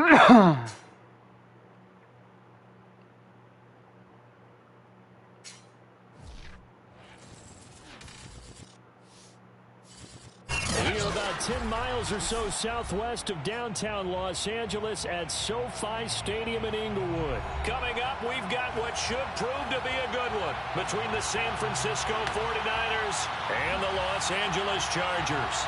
We are about 10 miles or so southwest of downtown Los Angeles at SoFi Stadium in Inglewood. Coming up, we've got what should prove to be a good one between the San Francisco 49ers and the Los Angeles Chargers.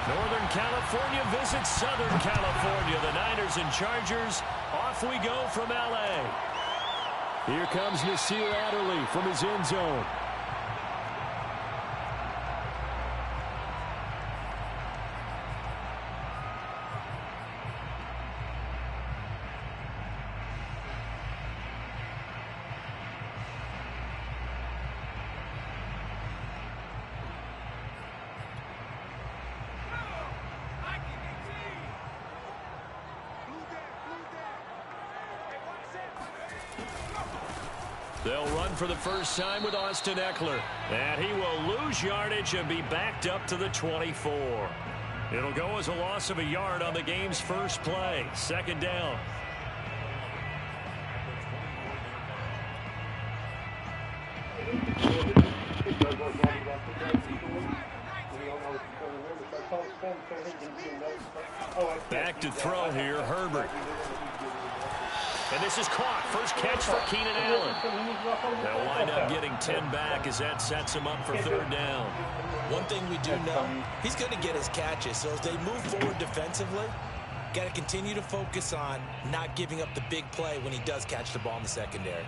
Northern California visits Southern California. The Niners and Chargers, off we go from L.A. Here comes Nasir Adderley from his end zone. They'll run for the first time with Austin Eckler. And he will lose yardage and be backed up to the 24. It'll go as a loss of a yard on the game's first play. Second down. Back to throw here, Herbert. And this is caught. First catch for Keenan Allen. They'll wind up getting 10 back as that sets him up for third down. One thing we do know, he's going to get his catches. So as they move forward defensively, got to continue to focus on not giving up the big play when he does catch the ball in the secondary.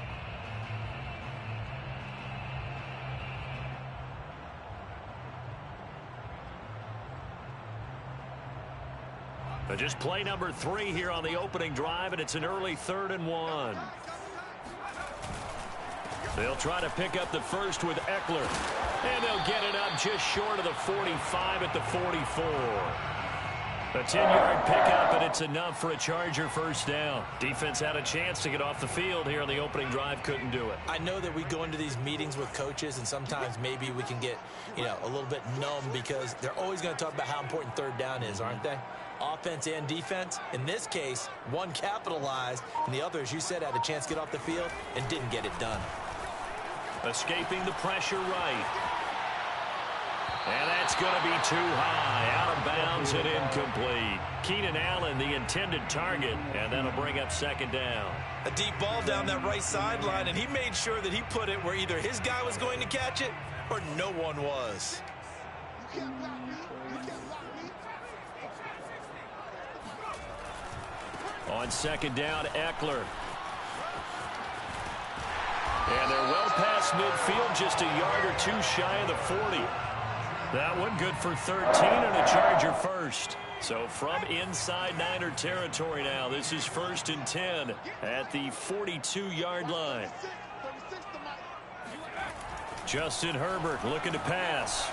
But just play number 3 here on the opening drive, and it's an early 3rd and 1. They'll try to pick up the first with Eckler. And they'll get it up just short of the 45 at the 44. A 10-yard pickup, and it's enough for a Charger first down. Defense had a chance to get off the field here on the opening drive, couldn't do it. I know that we go into these meetings with coaches, and sometimes maybe we can get, a little bit numb because they're always going to talk about how important third down is, aren't they? Offense and defense. In this case, one capitalized, and the other, as you said, had a chance to get off the field and didn't get it done. Escaping the pressure right. And that's going to be too high. Out of bounds and incomplete. Keenan Allen, the intended target, and that'll bring up second down. A deep ball down that right sideline, and he made sure that he put it where either his guy was going to catch it or no one was. On second down, Eckler. And they're well past midfield, just a yard or two shy of the 40. That one good for 13 and a Charger first. So from inside Niner territory now, this is 1st and 10 at the 42-yard line. Justin Herbert looking to pass.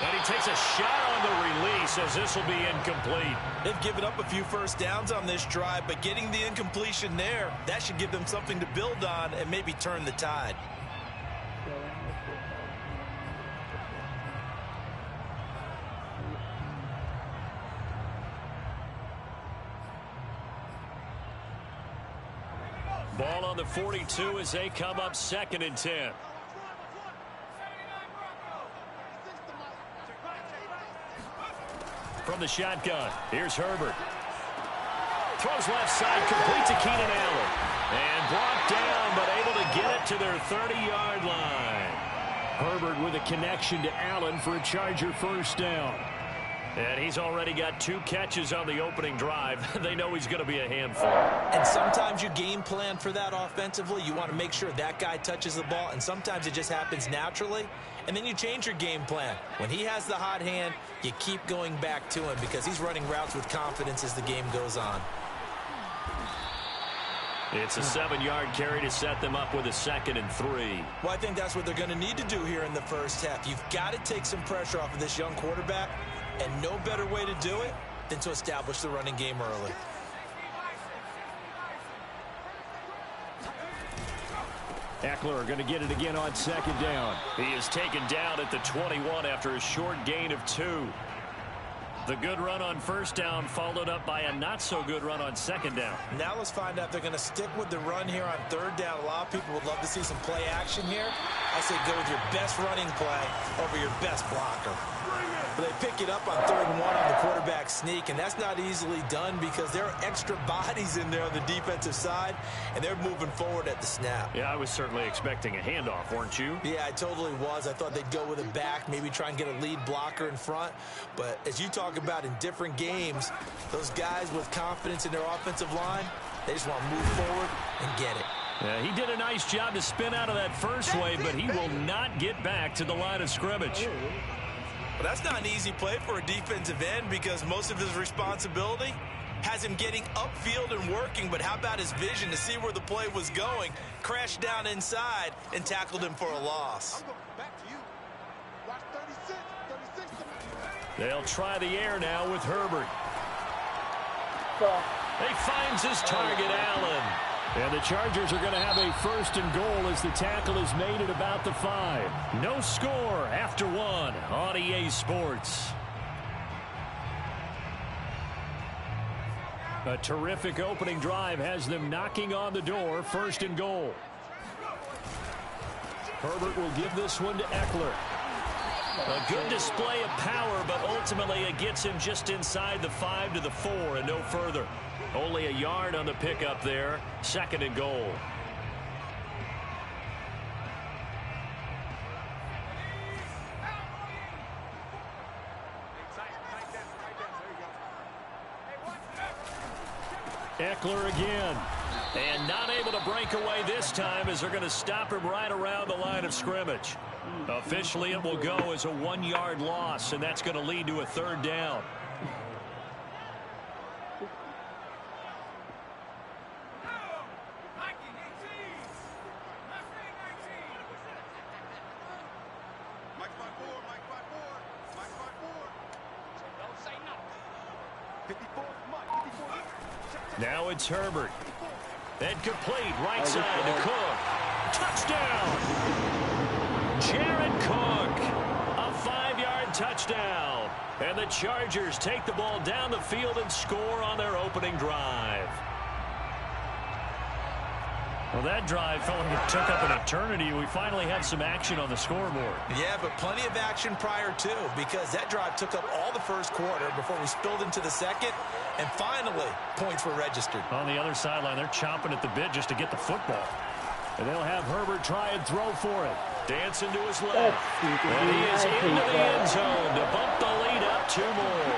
And he takes a shot on the release as this will be incomplete. They've given up a few first downs on this drive, but getting the incompletion there, that should give them something to build on and maybe turn the tide. Ball on the 42 as they come up 2nd and 10. From the shotgun, here's Herbert. Throws left side, complete to Keenan Allen. And brought down, but able to get it to their 30-yard line. Herbert with a connection to Allen for a Charger first down. And he's already got 2 catches on the opening drive. They know he's going to be a handful. And sometimes you game plan for that offensively. You want to make sure that guy touches the ball, and sometimes it just happens naturally. And then you change your game plan. When he has the hot hand, you keep going back to him because he's running routes with confidence as the game goes on. It's a 7-yard carry to set them up with a 2nd and 3. Well, I think that's what they're going to need to do here in the first half. You've got to take some pressure off of this young quarterback, and no better way to do it than to establish the running game early. Eckler going to get it again on 2nd down. He is taken down at the 21 after a short gain of 2. The good run on first down followed up by a not-so-good run on second down. Now let's find out if they're going to stick with the run here on third down. A lot of people would love to see some play action here. I say go with your best running play over your best blocker. But they pick it up on 3rd and 1 on the quarterback sneak, and that's not easily done because there are extra bodies in there on the defensive side, and they're moving forward at the snap. Yeah, I was certainly expecting a handoff, weren't you? Yeah, I totally was. I thought they'd go with it back, maybe try and get a lead blocker in front. But as you talk about in different games, those guys with confidence in their offensive line, they just want to move forward and get it. Yeah, he did a nice job to spin out of that first wave, but he will not get back to the line of scrimmage. Well, that's not an easy play for a defensive end because most of his responsibility has him getting upfield and working, but how about his vision to see where the play was going, crashed down inside, and tackled him for a loss. They'll try the air now with Herbert. He finds his target, Allen. And the Chargers are going to have a 1st and goal as the tackle is made at about the 5. No score after 1 on EA Sports. A terrific opening drive has them knocking on the door. 1st and goal. Herbert will give this one to Eckler. A good display of power, but ultimately it gets him just inside the 5 to the 4 and no further. Only a yard on the pickup there. 2nd and goal. Eckler again. And not able to break away this time as they're going to stop him right around the line of scrimmage. Officially, it will go as a 1-yard loss, and that's going to lead to a 3rd down. Now it's Herbert. And complete right side to Cook. Touchdown! Jared Cook. A 5-yard touchdown. And the Chargers take the ball down the field and score on their opening drive. Well, that drive felt like it took up an eternity. We finally have some action on the scoreboard. Yeah, but plenty of action prior to, because that drive took up all the first quarter before we spilled into the second, and finally, points were registered. On the other sideline, they're chomping at the bit just to get the football. And they'll have Herbert try and throw for it. Dancing to his left. And he is into the end zone to bump the lead up 2 more.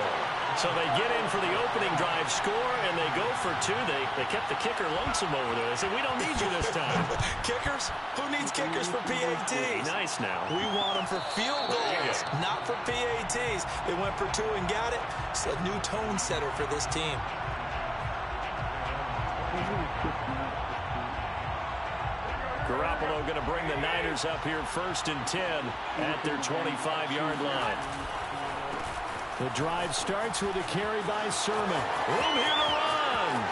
So they get in for the opening drive score, and they go for 2. They kept the kicker lonesome over there. They said, we don't need you this time. Kickers? Who needs kickers for PATs? Nice now. We want them for field goals, not for PATs. They went for 2 and got it. It's a new tone setter for this team. Garoppolo going to bring the Niners up here 1st and 10 at their 25-yard line. The drive starts with a carry by Sermon. Room here to run.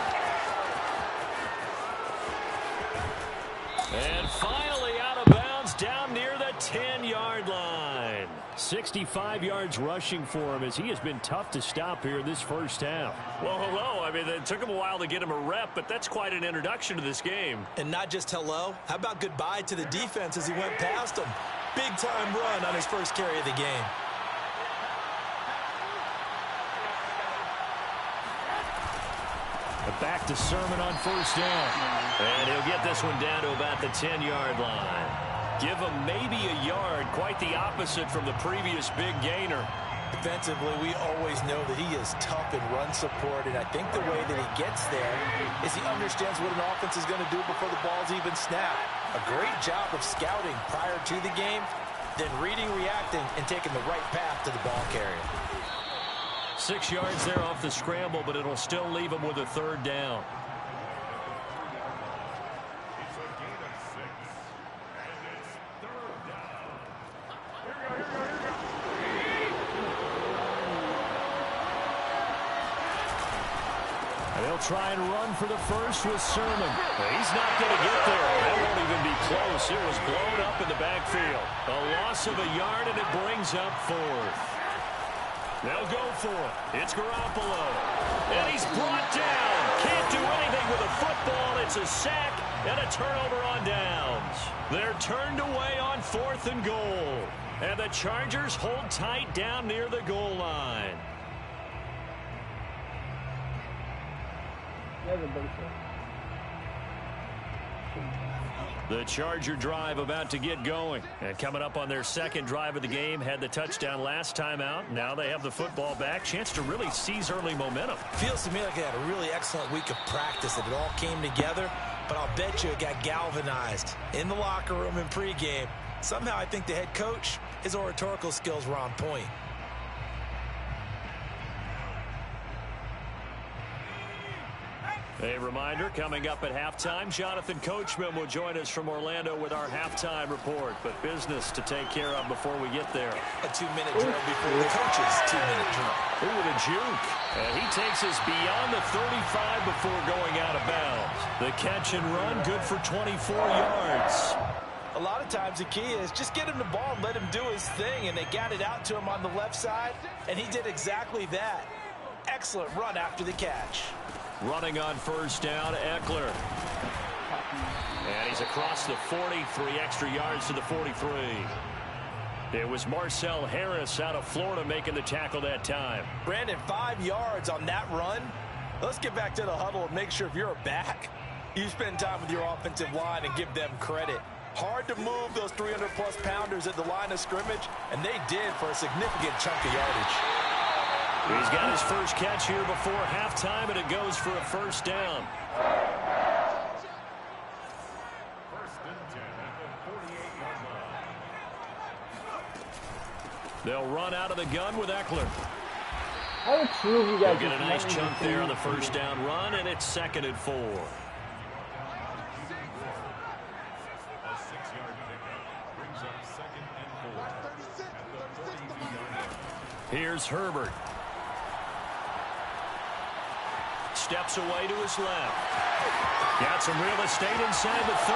And finally out of bounds down near the 10-yard line. 65 yards rushing for him as he has been tough to stop here in this first half. Well, hello. I mean, it took him a while to get him a rep, but that's quite an introduction to this game. And not just hello. How about goodbye to the defense as he went past him? Big-time run on his first carry of the game. Back to Sermon on 1st down. And he'll get this one down to about the 10-yard line. Give him maybe a yard, quite the opposite from the previous big gainer. Defensively, we always know that he is tough in run support, and I think the way that he gets there is he understands what an offense is going to do before the ball's even snapped. A great job of scouting prior to the game, then reading, reacting, and taking the right path to the ball carrier. 6 yards there off the scramble, but it'll still leave him with a 3rd down. They'll try and run for the first with Sermon. He's not going to get there. That won't even be close. It was blown up in the backfield. A loss of a yard, and it brings up 4th. They'll go for it. It's Garoppolo. And he's brought down. Can't do anything with a football. It's a sack and a turnover on downs. They're turned away on 4th and goal. And the Chargers hold tight down near the goal line. The Charger drive about to get going. And coming up on their second drive of the game, had the touchdown last time out. Now they have the football back. Chance to really seize early momentum. Feels to me like they had a really excellent week of practice, that it all came together. But I'll bet you it got galvanized in the locker room in pregame. Somehow I think the head coach, his oratorical skills were on point. A reminder, coming up at halftime, Jonathan Coachman will join us from Orlando with our halftime report. But business to take care of before we get there. A 2-minute drill before the coach's 2-minute drill. Ooh, the juke. And he takes us beyond the 35 before going out of bounds. The catch and run, good for 24 yards. A lot of times the key is just get him the ball and let him do his thing. And they got it out to him on the left side, and he did exactly that. Excellent run after the catch. Running on first down, Eckler. And he's across the 40, 3 extra yards to the 43. It was Marcel Harris out of Florida making the tackle that time. Brandon, 5 yards on that run. Let's get back to the huddle and make sure if you're a back, you spend time with your offensive line and give them credit. Hard to move those 300-plus pounders at the line of scrimmage, and they did for a significant chunk of yardage. He's got his first catch here before halftime, and it goes for a first down. They'll run out of the gun with Eckler. They'll get a nice chunk there on the first down run, and it's 2nd and 4. Here's Herbert. Steps away to his left. Got some real estate inside the 30.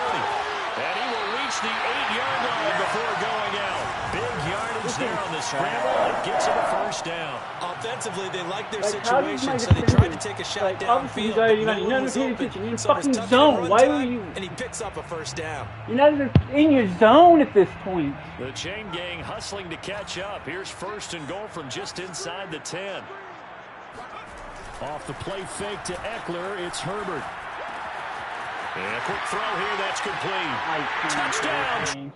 And he will reach the 8-yard line before going out. Big yardage there on the scramble, and gets him a first down. Offensively, they like their situation, so they try to take a shot downfield. You're not paying attention. You're in fucking zone. Why were you? And he picks up a first down. You're not even in your zone at this point. The chain gang hustling to catch up. Here's 1st and goal from just inside the 10. Off the play fake to Eckler, it's Herbert. And a quick throw here, that's complete. Touchdown!